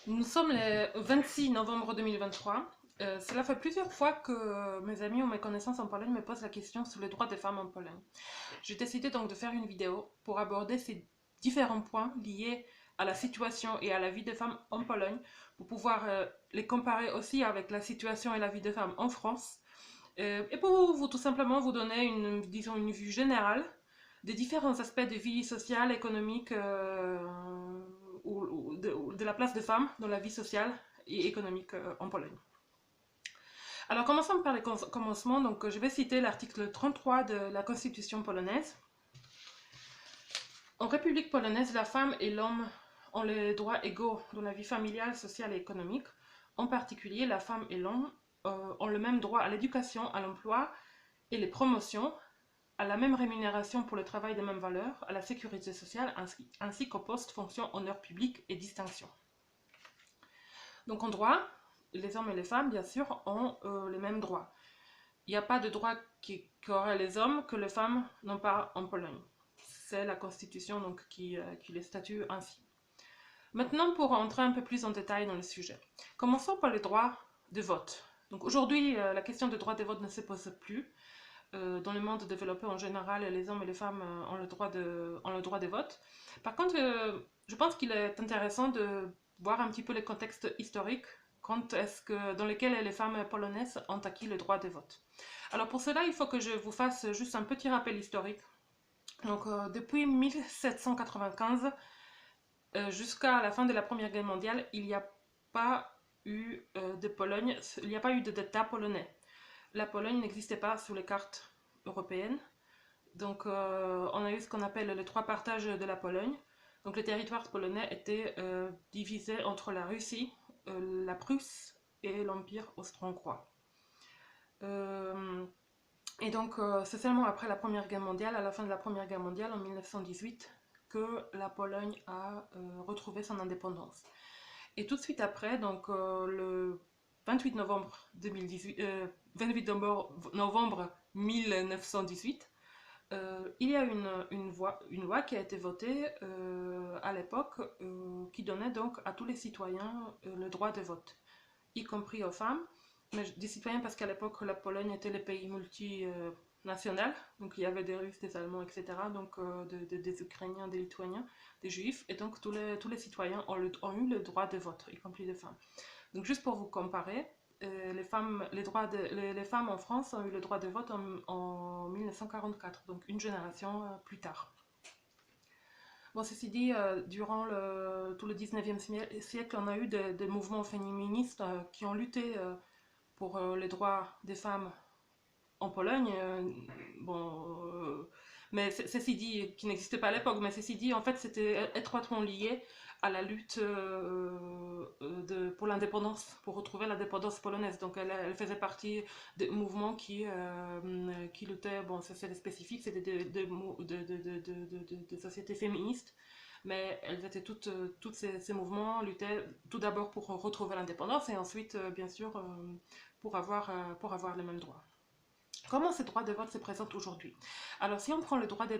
Nous sommes le 26 novembre 2023. Cela fait plusieurs fois que mes amis ou mes connaissances en Pologne me posent la question sur les droits des femmes en Pologne. J'ai décidé donc de faire une vidéo pour aborder ces différents points liés à la situation et à la vie des femmes en Pologne, pour pouvoir les comparer aussi avec la situation et la vie des femmes en France, et pour vous tout simplement vous donner disons, une vue générale des différents aspects de vie sociale, économique, ou de la place des femmes dans la vie sociale et économique en Pologne. Alors commençons par les commencements. Donc, je vais citer l'article 33 de la Constitution polonaise. En République polonaise, la femme et l'homme ont les droits égaux dans la vie familiale, sociale et économique. En particulier, la femme et l'homme ont le même droit à l'éducation, à l'emploi et les promotions, à la même rémunération pour le travail de même valeur, à la sécurité sociale, ainsi qu'aux postes, fonctions, honneurs publics et distinctions. Donc en droit, les hommes et les femmes, bien sûr, ont les mêmes droits. Il n'y a pas de droits qu'auraient les hommes que les femmes n'ont pas en Pologne. C'est la Constitution donc, qui les statue ainsi. Maintenant, pour entrer un peu plus en détail dans le sujet. Commençons par les droits de vote. Donc aujourd'hui, la question du droit de vote ne se pose plus. Dans le monde développé en général, les hommes et les femmes ont le droit de vote. Par contre, je pense qu'il est intéressant de voir un petit peu les contextes historiques dans lesquels les femmes polonaises ont acquis le droit de vote. Alors pour cela, il faut que je vous fasse juste un petit rappel historique. Donc depuis 1795 jusqu'à la fin de la Première Guerre mondiale, il n'y a pas eu il n'y a pas eu d'État polonais. La Pologne n'existait pas sur les cartes européennes. Donc on a eu ce qu'on appelle les trois partages de la Pologne. Donc les territoires polonais étaient divisés entre la Russie, la Prusse et l'Empire austro-hongrois. Et donc c'est seulement après la Première Guerre mondiale, à la fin de la Première Guerre mondiale, en 1918, que la Pologne a retrouvé son indépendance. Et tout de suite après, donc le 28 novembre 28 novembre 1918, il y a une loi qui a été votée à l'époque qui donnait donc à tous les citoyens le droit de vote, y compris aux femmes, mais des citoyens parce qu'à l'époque la Pologne était le pays multinational, donc il y avait des Russes, des Allemands, etc., donc des Ukrainiens, des Lituaniens, des Juifs, et donc tous les citoyens ont eu le droit de vote, y compris les femmes. Donc juste pour vous comparer, les femmes en France ont eu le droit de vote en 1944, donc une génération plus tard. Bon, ceci dit, durant tout le 19e siècle, on a eu des mouvements féministes qui ont lutté pour les droits des femmes en Pologne. Mais ceci dit, qui n'existait pas à l'époque, mais ceci dit, en fait, c'était étroitement lié à la lutte pour l'indépendance, pour retrouver l'indépendance polonaise. Donc elle faisait partie des mouvements qui luttaient, bon, c'est spécifique, c'était des sociétés féministes, mais elles étaient toutes ces mouvements luttaient tout d'abord pour retrouver l'indépendance et ensuite, bien sûr, pour avoir les mêmes droits. Comment ces droits de vote se présentent aujourd'hui? Alors, si on prend le droit de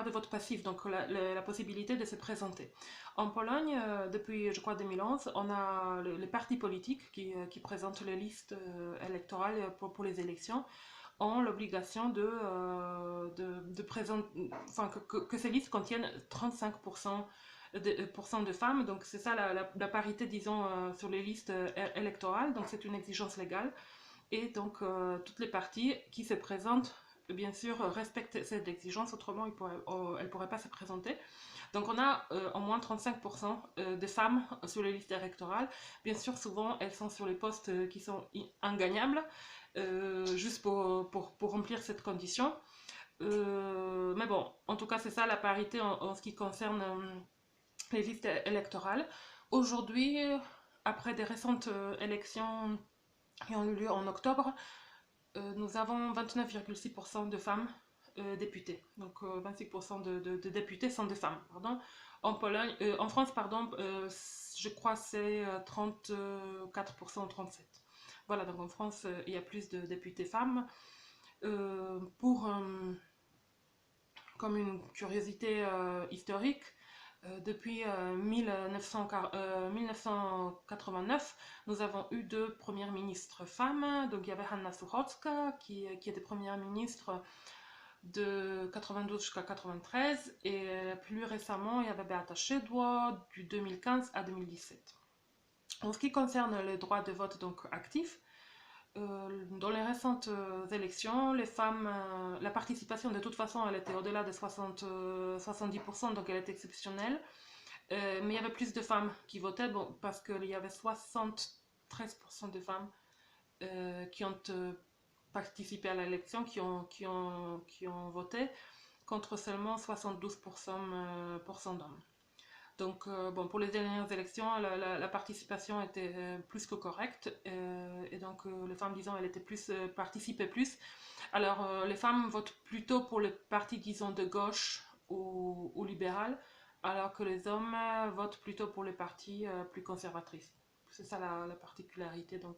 vote passif, donc la possibilité de se présenter. En Pologne, depuis, je crois, 2011, on a les partis politiques qui présentent les listes électorales pour les élections, ont l'obligation de présenter, enfin, que ces listes contiennent 35% de femmes. Donc, c'est ça la parité, disons, sur les listes électorales. Donc, c'est une exigence légale. Et donc, toutes les parties qui se présentent, bien sûr, respectent cette exigence, autrement, elles ne pourraient pas se présenter. Donc, on a au moins 35% de femmes sur les listes électorales. Bien sûr, souvent, elles sont sur les postes qui sont ingagnables, juste pour remplir cette condition. Mais bon, en tout cas, c'est ça la parité en ce qui concerne les listes électorales. Aujourd'hui, après des récentes élections qui ont eu lieu en octobre, nous avons 29,6% de femmes députées. Donc 26% de députés sont des femmes. Pardon. En France, pardon, je crois c'est 34% ou 37%. Voilà, donc en France, il y a plus de députés femmes. Comme une curiosité historique, Depuis 1989, nous avons eu deux premières ministres femmes. Donc il y avait Hanna Suchocka qui était première ministre de 92 jusqu'à 93 et plus récemment il y avait Beata Szydło du 2015 à 2017. En ce qui concerne les droits de vote donc actifs, dans les récentes élections, les femmes, la participation de toute façon elle était au-delà de 70%, donc elle était exceptionnelle. Mais il y avait plus de femmes qui votaient, bon, parce qu'il y avait 73% de femmes qui ont participé à l'élection, qui ont voté, contre seulement 72% d'hommes. Donc, bon, pour les dernières élections, la participation était plus que correcte. Et donc, les femmes, disons, elles étaient plus, participaient plus. Alors, les femmes votent plutôt pour les partis, disons, de gauche ou libéral, alors que les hommes votent plutôt pour les partis plus conservatrices. C'est ça la particularité donc,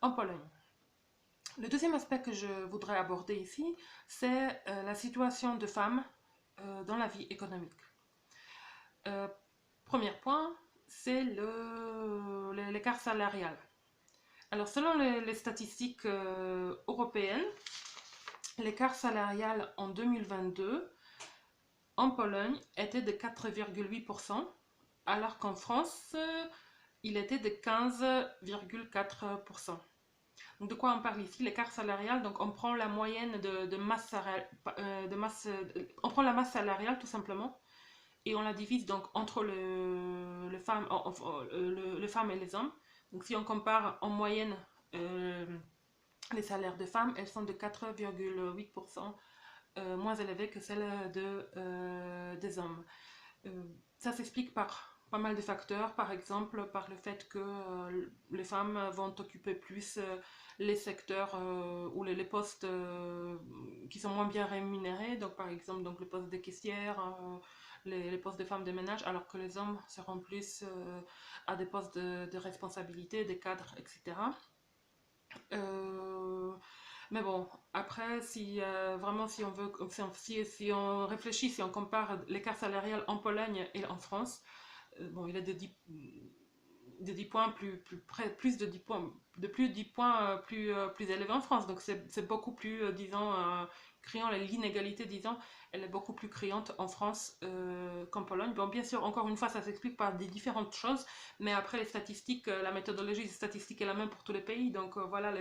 en Pologne. Le deuxième aspect que je voudrais aborder ici, c'est la situation de femmes dans la vie économique. Premier point, c'est l'écart salarial. Alors, selon les statistiques européennes, l'écart salarial en 2022 en Pologne était de 4,8%, alors qu'en France, il était de 15,4%. Donc de quoi on parle ici? L'écart salarial, donc on prend la moyenne de masse salariale, on prend la masse salariale tout simplement, et on la divise donc entre les femmes et les hommes. Donc si on compare en moyenne les salaires de femmes, elles sont de 4,8% moins élevées que celles des hommes. Ça s'explique par pas mal de facteurs, par exemple par le fait que les femmes vont occuper plus les secteurs ou les postes qui sont moins bien rémunérés, donc par exemple donc les postes de caissières, les postes de femmes de ménage, alors que les hommes seront plus à des postes de responsabilité, des cadres, etc. Mais bon, après, vraiment, si on veut, si on réfléchit, si on compare l'écart salarial en Pologne et en France, bon, il est de 10 points plus de 10 points, de plus de 10 points plus élevé en France. Donc c'est beaucoup plus, disons, criant, l'inégalité, disons, elle est beaucoup plus criante en France qu'en Pologne. Bon, bien sûr, encore une fois, ça s'explique par des différentes choses, mais après les statistiques, la méthodologie statistique est la même pour tous les pays. Donc voilà,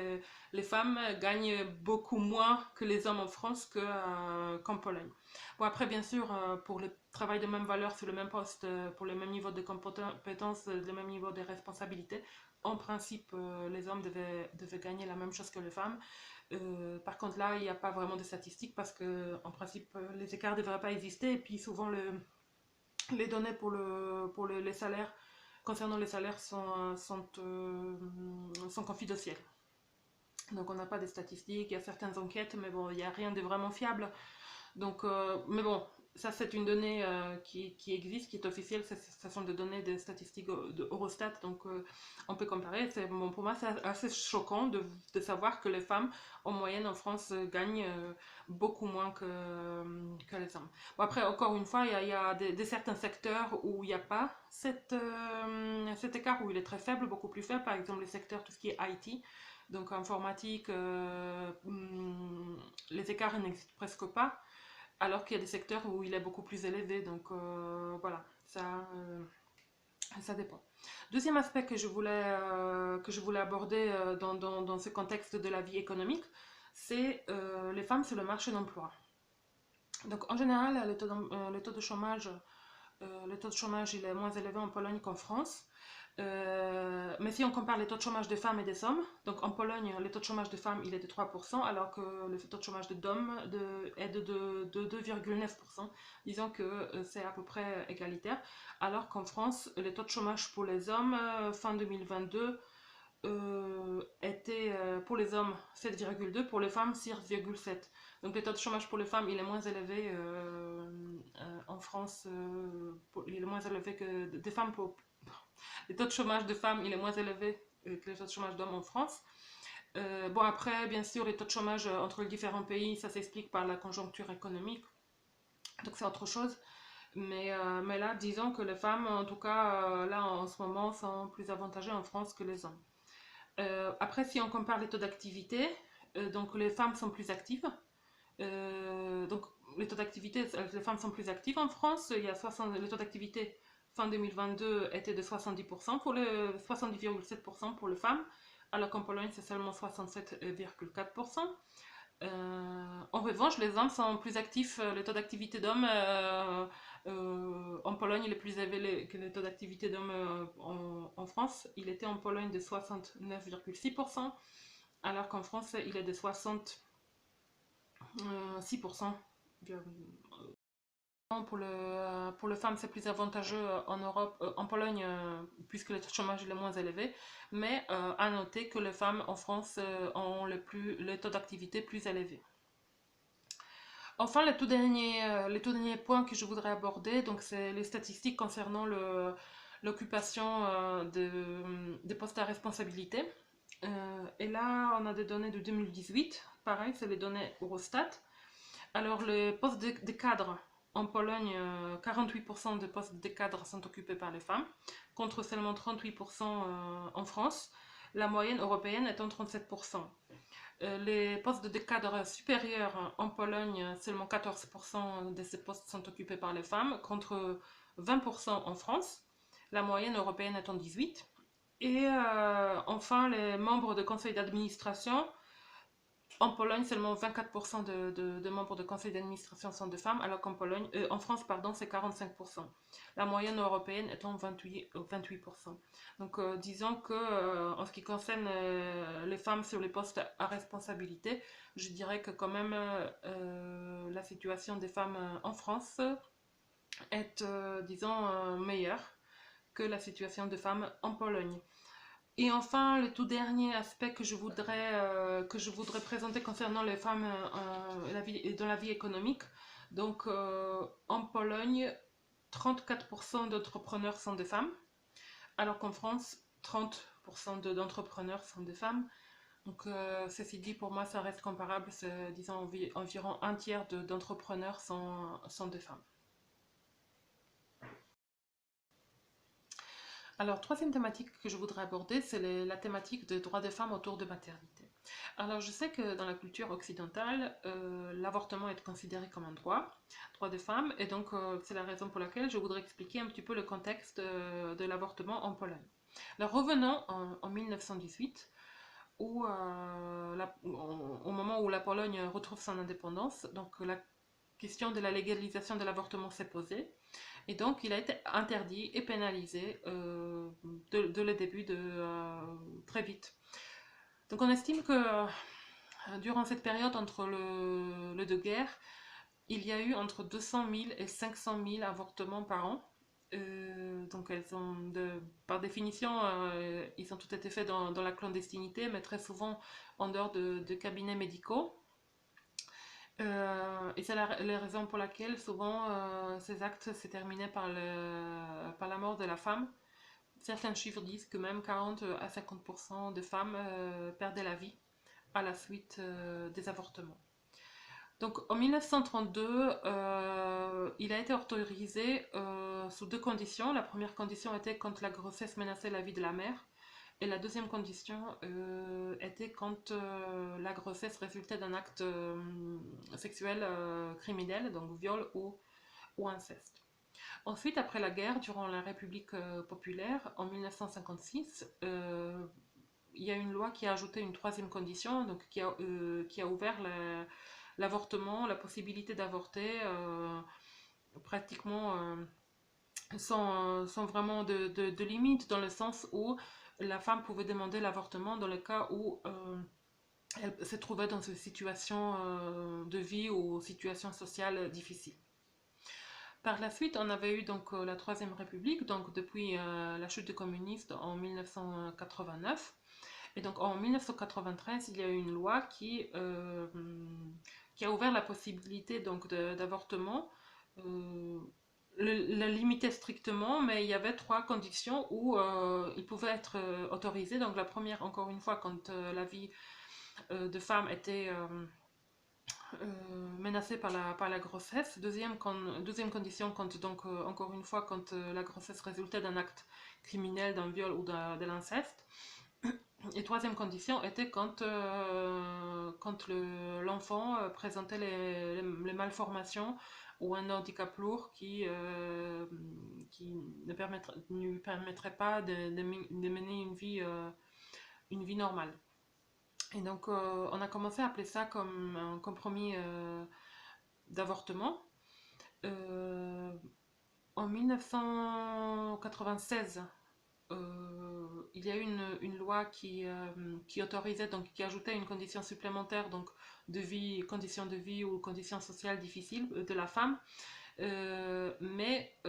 les femmes gagnent beaucoup moins que les hommes en France qu'en Pologne. Bon, après, bien sûr, pour le travail de même valeur sur le même poste, pour le même niveau de compétences, le même niveau de responsabilité, en principe, les hommes devaient gagner la même chose que les femmes. Par contre, là, il n'y a pas vraiment de statistiques parce que, en principe, les écarts ne devraient pas exister. Et puis, souvent, les données pour les salaires, concernant les salaires, sont confidentielles. Donc, on n'a pas de statistiques. Il y a certaines enquêtes, mais bon, il n'y a rien de vraiment fiable. Donc, mais bon, ça c'est une donnée qui existe, qui est officielle, ce sont des données de statistiques de Eurostat, donc on peut comparer. Bon, pour moi c'est assez choquant de savoir que les femmes en moyenne en France gagnent beaucoup moins que les hommes. Bon, après, encore une fois, il y a certains secteurs où il n'y a pas cet écart, où il est très faible, beaucoup plus faible, par exemple les secteurs, tout ce qui est IT. Donc informatique, les écarts n'existent presque pas, alors qu'il y a des secteurs où il est beaucoup plus élevé. Donc voilà, ça dépend. Deuxième aspect que je voulais aborder dans ce contexte de la vie économique, c'est les femmes sur le marché d'emploi. Donc en général, le taux de chômage, il est moins élevé en Pologne qu'en France. Mais si on compare les taux de chômage des femmes et des hommes, donc en Pologne, le taux de chômage des femmes il est de 3%, alors que le taux de chômage d'hommes est de 2,9%. Disons que c'est à peu près égalitaire, alors qu'en France, le taux de chômage pour les hommes fin 2022 était pour les hommes 7,2, pour les femmes 6,7. Donc le taux de chômage pour les femmes il est moins élevé en France, il est moins élevé que des femmes le taux de chômage de femmes il est moins élevé que le taux de chômage d'hommes en France. Bon, après, bien sûr, les taux de chômage entre les différents pays, ça s'explique par la conjoncture économique. Donc c'est autre chose. Mais là, disons que les femmes, en tout cas, là, en ce moment, sont plus avantagées en France que les hommes. Après, si on compare les taux d'activité, donc les femmes sont plus actives. Donc, les taux d'activité, les femmes sont plus actives en France. Il y a 60, le taux d'activité fin 2022 était de 70% pour les 70,7% pour les femmes, alors qu'en Pologne, c'est seulement 67,4%. En revanche, les hommes sont plus actifs. Le taux d'activité d'hommes en Pologne il est plus élevé que le taux d'activité d'hommes en France. Il était en Pologne de 69,6%, alors qu'en France, il est de 66%. Pour les femmes, c'est plus avantageux en Europe, en Pologne, puisque le taux de chômage est moins élevé. Mais à noter que les femmes en France ont le taux d'activité plus élevé. Enfin, le tout dernier point que je voudrais aborder, donc c'est les statistiques concernant l'occupation des postes à responsabilité. Et là, on a des données de 2018. Pareil, c'est les données Eurostat. Alors, les postes de cadres en Pologne, 48% des postes de cadres sont occupés par les femmes, contre seulement 38% en France. La moyenne européenne étant 37%. Les postes de cadre supérieurs en Pologne, seulement 14% de ces postes sont occupés par les femmes, contre 20% en France, la moyenne européenne étant 18%. Et enfin, les membres de conseil d'administration, en Pologne, seulement 24% de membres de conseil d'administration sont des femmes, alors en France, pardon, c'est 45%. La moyenne européenne étant 28%. Donc, disons que en ce qui concerne les femmes sur les postes à responsabilité, je dirais que quand même la situation des femmes en France est, disons, meilleure que la situation des femmes en Pologne. Et enfin, le tout dernier aspect que je voudrais présenter concernant les femmes dans la vie économique. Donc, en Pologne, 34% d'entrepreneurs sont des femmes, alors qu'en France, 30% d'entrepreneurs sont des femmes. Donc, ceci dit, pour moi, ça reste comparable. C'est, disons, environ un tiers d'entrepreneurs sont des femmes. Alors, troisième thématique que je voudrais aborder, c'est la thématique des droits des femmes autour de maternité. Alors, je sais que dans la culture occidentale, l'avortement est considéré comme un droit des femmes, et donc c'est la raison pour laquelle je voudrais expliquer un petit peu le contexte de l'avortement en Pologne. Alors, revenons en 1918, au moment où la Pologne retrouve son indépendance, donc la question de la légalisation de l'avortement s'est posée. Et donc, il a été interdit et pénalisé de le début très vite. Donc, on estime que durant cette période entre les deux guerres, il y a eu entre 200 000 et 500 000 avortements par an. Donc, par définition, ils ont tout été faits dans la clandestinité, mais très souvent en dehors de cabinets médicaux. Et c'est la raison pour laquelle souvent ces actes se terminaient par la mort de la femme. Certains chiffres disent que même 40 à 50% de femmes perdaient la vie à la suite des avortements. Donc en 1932, il a été autorisé sous deux conditions. La première condition était quand la grossesse menaçait la vie de la mère. Et la deuxième condition était quand la grossesse résultait d'un acte sexuel criminel, donc viol ou inceste. Ensuite, après la guerre, durant la République populaire, en 1956, il y a une loi qui a ajouté une troisième condition, donc qui a ouvert l'avortement, la possibilité d'avorter pratiquement sans vraiment de limite, dans le sens où la femme pouvait demander l'avortement dans le cas où elle se trouvait dans une situation de vie ou situation sociale difficile. Par la suite, on avait eu donc la Troisième République, donc depuis la chute des communistes en 1989. Et donc en 1993, il y a eu une loi qui a ouvert la possibilité donc d'avortement. La limitait strictement, mais il y avait trois conditions où il pouvait être autorisé. Donc la première, encore une fois, quand la vie de femme était menacée par la grossesse. Deuxième condition, quand, donc, encore une fois, quand la grossesse résultait d'un acte criminel, d'un viol ou de l'inceste. Et troisième condition était quand l'enfant présentait les malformations ou un handicap lourd qui ne lui permettrait pas de mener une vie normale. Et donc, on a commencé à appeler ça comme un compromis d'avortement. Euh, En 1996, il y a eu une loi qui autorisait, donc qui ajoutait une condition supplémentaire, donc conditions de vie ou conditions sociales difficiles de la femme. Mais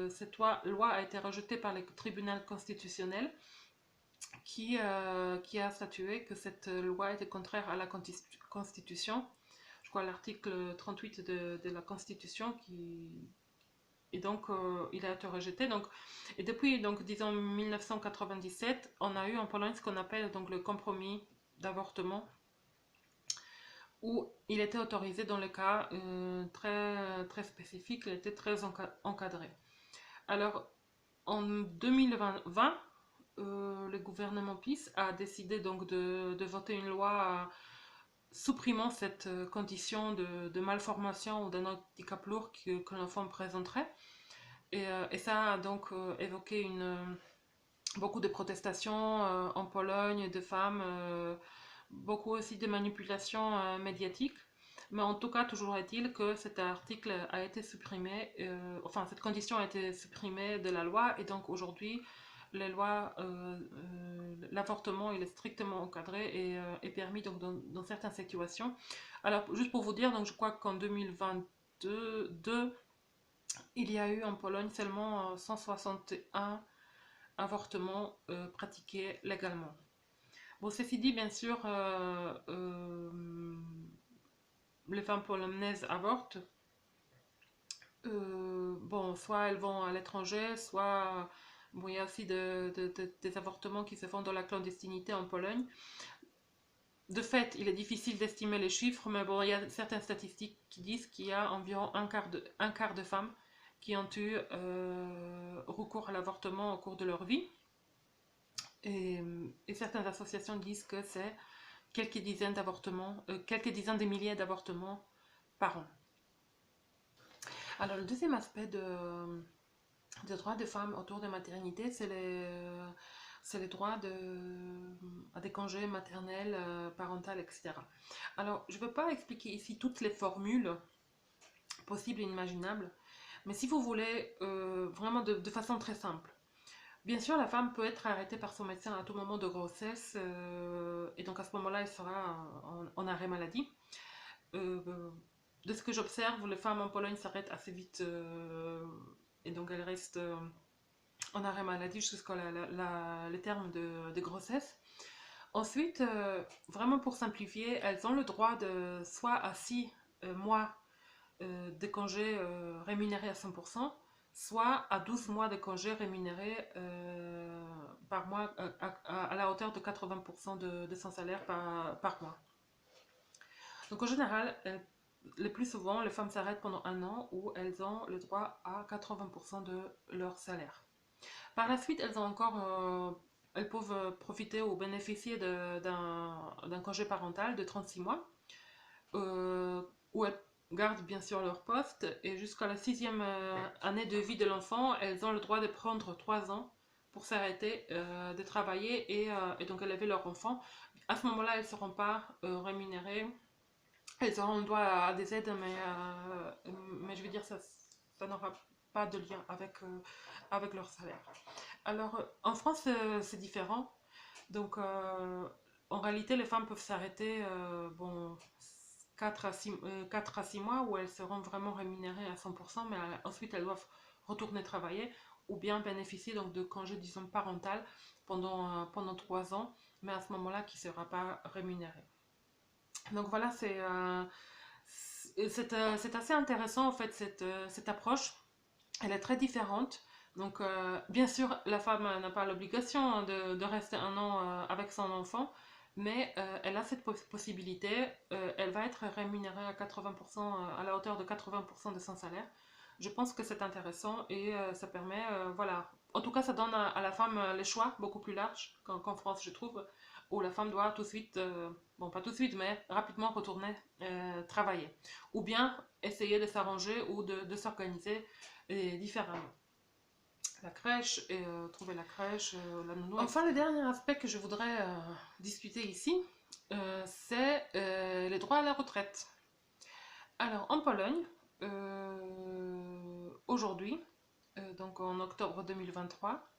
cette loi a été rejetée par le tribunal constitutionnel qui a statué que cette loi était contraire à la Constitution. Je crois l'article 38 de la Constitution et donc il a été rejeté. Donc, et depuis, donc, disons 1997, on a eu en Pologne ce qu'on appelle donc le compromis d'avortement, où il était autorisé dans le cas très spécifique, il était très encadré. Alors, en 2020, le gouvernement PiS a décidé donc de voter une loi supprimant cette condition de malformation ou d'un handicap lourd que l'enfant présenterait. Et ça a donc évoqué beaucoup de protestations en Pologne, de femmes, beaucoup aussi de manipulations médiatiques. Mais en tout cas, toujours est-il que cet article a été supprimé, enfin cette condition a été supprimée de la loi, et donc aujourd'hui, l'avortement il est strictement encadré et permis donc dans certaines situations. Alors juste pour vous dire, donc je crois qu'en 2022, il y a eu en Pologne seulement 161 avortements pratiqués légalement. Bon, ceci dit, bien sûr, les femmes polonaises avortent. Bon, soit elles vont à l'étranger, soit bon, il y a aussi des avortements qui se font dans la clandestinité en Pologne. De fait, il est difficile d'estimer les chiffres, mais bon, il y a certaines statistiques qui disent qu'il y a environ un quart de femmes qui ont eu recours à l'avortement au cours de leur vie. Et certaines associations disent que c'est quelques dizaines d'avortements, quelques dizaines de milliers d'avortements par an. Alors, le deuxième aspect des droits des femmes autour de maternité, c'est les droits à des congés maternels, parentaux, etc. Alors, je ne veux pas expliquer ici toutes les formules possibles et imaginables, mais si vous voulez, vraiment de façon très simple. Bien sûr, la femme peut être arrêtée par son médecin à tout moment de grossesse, et donc à ce moment-là, elle sera en arrêt maladie. De ce que j'observe, les femmes en Pologne s'arrêtent assez vite, et donc elles restent en arrêt maladie jusqu'au les termes de grossesse. Ensuite, vraiment pour simplifier, elles ont le droit de soit à 6 mois de congés rémunérés à 100%, soit à 12 mois de congés rémunérés par mois à la hauteur de 80% de son salaire par mois. Donc en général, le plus souvent, les femmes s'arrêtent pendant un an où elles ont le droit à 80% de leur salaire. Par la suite, elles peuvent profiter ou bénéficier d'un congé parental de 36 mois, où elles gardent bien sûr leur poste, et jusqu'à la 6e année de vie de l'enfant, elles ont le droit de prendre 3 ans pour s'arrêter de travailler et donc élever leur enfant. À ce moment-là, elles ne seront pas rémunérées. Elles auront le droit à des aides, mais je veux dire, ça n'aura pas de lien avec leur salaire. Alors, en France, c'est différent. Donc, en réalité, les femmes peuvent s'arrêter bon, 4 à 6 mois où elles seront vraiment rémunérées à 100%, mais ensuite elles doivent retourner travailler ou bien bénéficier donc, de congés, disons, parental pendant 3 ans, mais à ce moment-là qui ne sera pas rémunéré. Donc voilà, c'est assez intéressant en fait cette approche. Elle est très différente. Donc bien sûr, la femme n'a pas l'obligation de rester un an avec son enfant, mais elle a cette possibilité, elle va être rémunérée à 80%, à la hauteur de 80% de son salaire. Je pense que c'est intéressant et ça permet, voilà, en tout cas ça donne à la femme les choix beaucoup plus larges qu'en France, je trouve, où la femme doit tout de suite, bon pas tout de suite, mais rapidement retourner travailler. Ou bien essayer de s'arranger ou de s'organiser différemment. La crèche, et trouver la crèche, la nounou. Enfin, le dernier aspect que je voudrais discuter ici, c'est les droits à la retraite. Alors, en Pologne, aujourd'hui, donc en octobre 2023,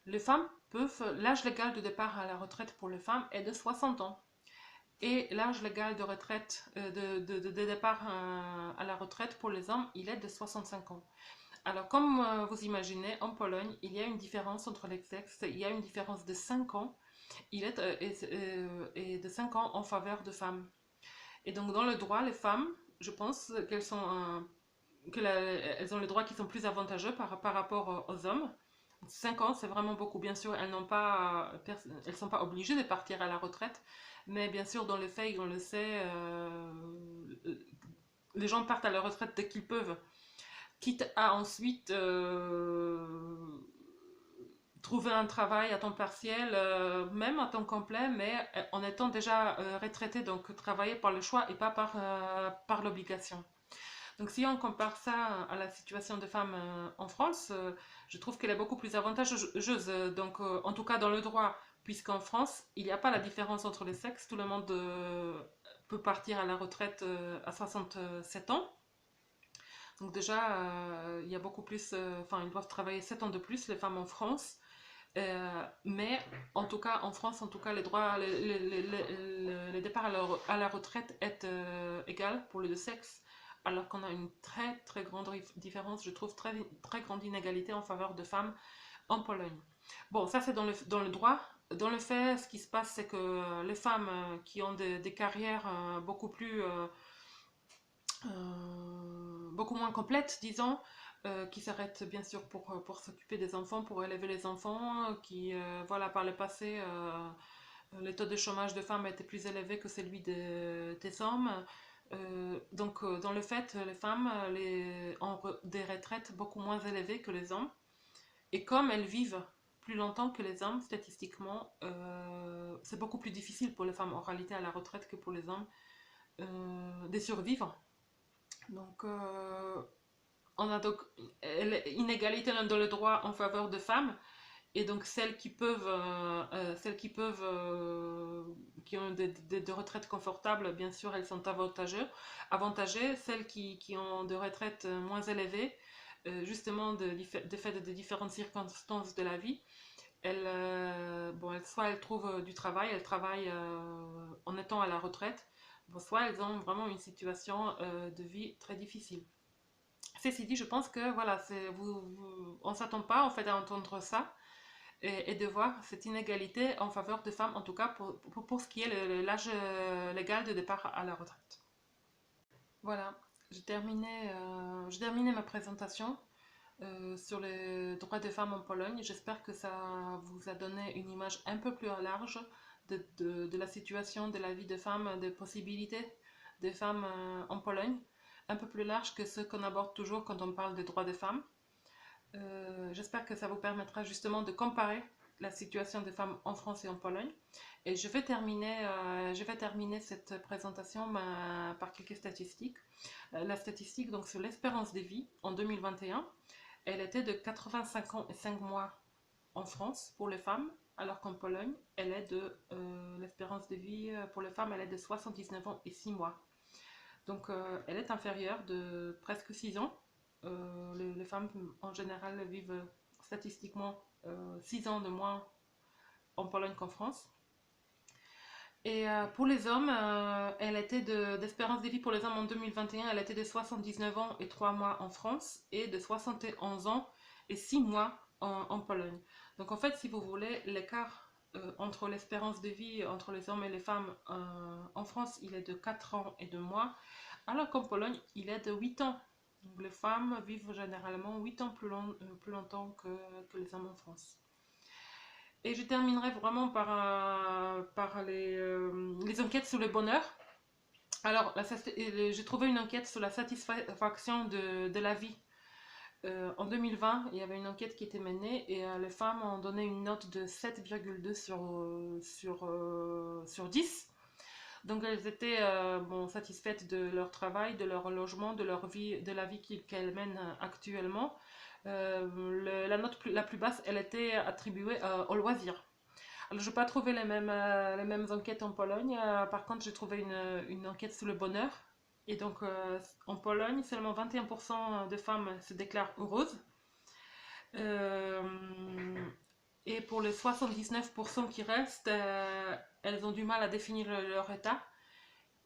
les femmes peuvent, l'âge légal de départ à la retraite pour les femmes est de 60 ans. Et l'âge légal de retraite, de départ à la retraite pour les hommes, il est de 65 ans. Alors, comme vous imaginez, en Pologne, il y a une différence entre les sexes. Il y a une différence de 5 ans. Il est, et de 5 ans en faveur de femmes. Et donc, dans le droit, les femmes, je pense qu'elles sont, elles ont les droits qui sont plus avantageux par rapport aux hommes. 5 ans, c'est vraiment beaucoup. Bien sûr, elles ne sont pas obligées de partir à la retraite. Mais bien sûr, dans les faits, on le sait, les gens partent à la retraite dès qu'ils peuvent, quitte à ensuite trouver un travail à temps partiel, même à temps complet, mais en étant déjà retraité, donc travailler par le choix et pas par l'obligation. Donc si on compare ça à la situation des femmes en France, je trouve qu'elle est beaucoup plus avantageuse. Donc en tout cas dans le droit, puisqu'en France, il n'y a pas la différence entre les sexes, tout le monde peut partir à la retraite à 67 ans. Donc déjà, il y a beaucoup plus, enfin, ils doivent travailler 7 ans de plus, les femmes en France. Mais en tout cas, en France, en tout cas, les droits, les départs à la retraite est égal pour les deux sexes, alors qu'on a une très très grande différence, je trouve très très grande inégalité en faveur de femmes en Pologne. Bon, ça c'est dans le droit. Dans le fait, ce qui se passe, c'est que les femmes qui ont des carrières beaucoup moins complètes, disons, qui s'arrêtent bien sûr pour s'occuper des enfants, pour élever les enfants, qui, voilà, par le passé, le taux de chômage de femmes était plus élevé que celui des hommes. Donc, dans le fait, les femmes ont des retraites beaucoup moins élevées que les hommes. Et comme elles vivent plus longtemps que les hommes, statistiquement, c'est beaucoup plus difficile pour les femmes en réalité à la retraite que pour les hommes de survivre. Donc, on a donc l'inégalité dans le droit en faveur de femmes, et donc qui ont des retraites confortables, bien sûr, elles sont avantagées. Celles qui ont des retraites moins élevées, justement de fait de différentes circonstances de la vie, soit elles trouvent du travail, elles travaillent en étant à la retraite, bon, soit elles ont vraiment une situation de vie très difficile. Ceci dit, je pense que voilà, on ne s'attend pas en fait à entendre ça et de voir cette inégalité en faveur des femmes, en tout cas pour ce qui est l'âge légal de départ à la retraite. Voilà, j'ai terminé ma présentation sur les droits des femmes en Pologne. J'espère que ça vous a donné une image un peu plus large de la situation, de la vie des femmes, des possibilités des femmes en Pologne, un peu plus large que ce qu'on aborde toujours quand on parle des droits des femmes. J'espère que ça vous permettra justement de comparer la situation des femmes en France et en Pologne. Et je vais terminer cette présentation par quelques statistiques. La statistique donc sur l'espérance de vie en 2021, elle était de 85 ans et 5 mois en France pour les femmes, alors qu'en Pologne, l'espérance de vie pour les femmes, elle est de 79 ans et 6 mois. Donc elle est inférieure de presque 6 ans. Les femmes en général vivent statistiquement 6 ans de moins en Pologne qu'en France. Et pour les hommes, d'espérance de vie pour les hommes en 2021, elle était de 79 ans et 3 mois en France et de 71 ans et 6 mois en Pologne. Donc en fait, si vous voulez, l'écart entre l'espérance de vie entre les hommes et les femmes en France, il est de 4 ans et 2 mois, alors qu'en Pologne, il est de 8 ans. Donc les femmes vivent généralement 8 ans plus longtemps que les hommes en France. Et je terminerai vraiment par les enquêtes sur le bonheur. Alors, j'ai trouvé une enquête sur la satisfaction de la vie. En 2020, il y avait une enquête qui était menée et les femmes ont donné une note de 7,2 sur 10. Donc elles étaient bon, satisfaites de leur travail, de leur logement, de leur vie, de la vie qu'elles mènent actuellement. La note la plus basse, elle était attribuée au loisir. Alors, je n'ai pas trouvé les mêmes enquêtes en Pologne. Par contre, j'ai trouvé une enquête sur le bonheur. Et donc, en Pologne, seulement 21% de femmes se déclarent heureuses. Euh, et pour les 79% qui restent, elles ont du mal à définir leur état.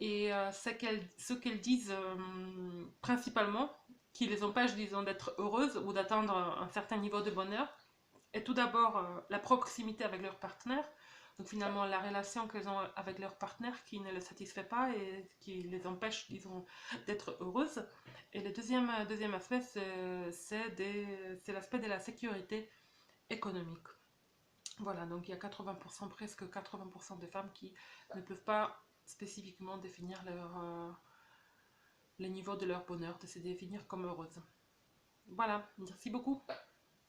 Et ce qu'elles disent principalement, qui les empêche, disons, d'être heureuses ou d'atteindre un certain niveau de bonheur, est tout d'abord la proximité avec leur partenaire. Donc finalement, la relation qu'elles ont avec leur partenaire qui ne les satisfait pas et qui les empêche, disons, d'être heureuses. Et le deuxième aspect, c'est l'aspect de la sécurité économique. Voilà, donc il y a 80%, presque 80% de femmes qui ne peuvent pas spécifiquement définir les niveaux de leur bonheur, de se définir comme heureuses. Voilà, merci beaucoup.